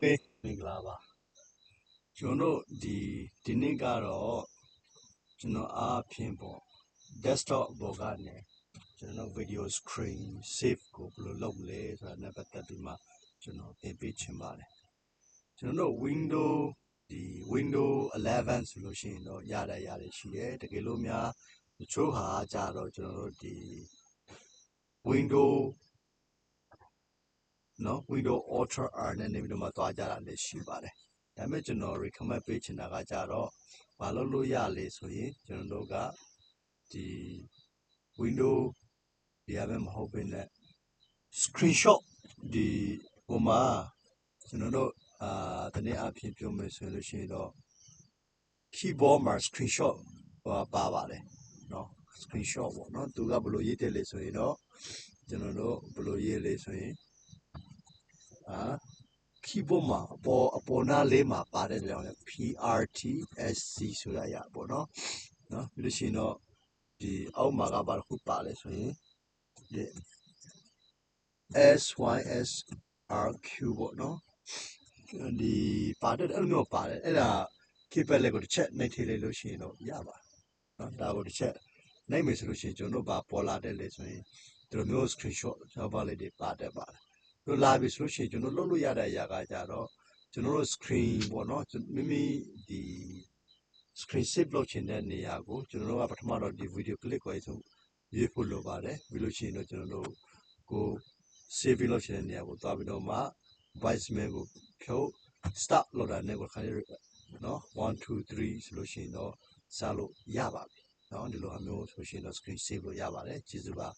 မင်္ဂလာပါကျွန်တော်ဒီနေ့ကတော့ကျွန်တော်အားဖြင့်ပေါ့ desktop ဘောကနေကျွန်တော် video screen save ကိုဘယ်လိုလုပ်လဲဆိုတာနဲ့ပတ်သက်ပြီးမှကျွန်တော်သင်ပေးချင်ပါတယ်ကျွန်တော် Windows 11ဆိုလို့ရှိရင်တော့ရတယ်ရှိတယ်တကယ်လို့များတချို့ဟာကြတော့ကျွန်တော်တို့Windows Windows Ultra R နဲ့နေပြီးတော့မှသွားကြတာလည်းရှိပါတယ်ဒါပေမဲ့ကျွန်တော် recommend ပေးချင်တာကကြတော့မလုပ်လို့ရလေဆိုရင်ကျွန်တော်တို့ကဒီ Windows ဒီအပြင်မဟုတ်ဘဲနဲ့ screenshot ဒီဟိုမှာကျွန်တော်တို့တနည်းအားဖြင့်ပြောမယ်ဆိုလို့ရှိရင်တော့ keyboard မှာ screenshot ပါပါတယ်เนาะ screenshot ပေါ့เนาะသူကဘယ်လိုရေးတယ်လဲဆိုရင်တော့ကျွန်တော်တို့ဘယ်လိုရေးလဲဆိုရင်keyboard မှာအပေါ်နားလေးမှာပါတယ်ကြောင့်လေ PRTSC ဆိုတာရပေါ့နော်ပြီးလို့ရှိရင်တော့ဒီအောက်မှာကဘာခုပါလဲဆိုရင်ဒီ SYSRQ ပေါ့နော်ဒီပါတယ်အဲ့လိုမျိုးပါတယ်အဲ့ဒါ keypad လေးကိုတစ်ချက်နှိပ်ထည့်လိုက်လို့ရှိရင်တော့ရပါတယ်နော်ဒါကိုတစ်ချက်နှိပ်မယ်ဆိုလို့ရှိရင်ကျွန်တော်တို့ပေါ်လာတယ်လေဆိုရင်ဒီလိုမျိုး screenshot ကျွန်တော်လေးတွေပါတယ်တို့လာပြီဆိုလို့ရှိရင်ကျွန်တော်လုပ်လို့ရတဲ့အရာကကြတော့ကျွန်တော်တို့ screen ပေါ့နော်မိမိဒီ screen save လုပ်ချင်တဲ့နေရာကိုကျွန်တော်တို့ကပထမတော့ဒီ video clip ကိုရေးဖို့လိုပါတယ်ပြီးလို့ရှိရင်တော့ကျွန်တော်တို့ကို save လုပ်ချင်တဲ့နေရာကိုသွားပြီးတော့မှ voice mail ကိုဖြုတ် start လုပ်တာနဲ့ကိုခါလေးနော်1 2 3ဆိုလို့ရှိရင်တော့စလို့ရပါပြီနော်ဒီလိုအမျိုးဆိုရှင်တော့ screen save လို့ရပါတယ်ကျေးဇူးပါ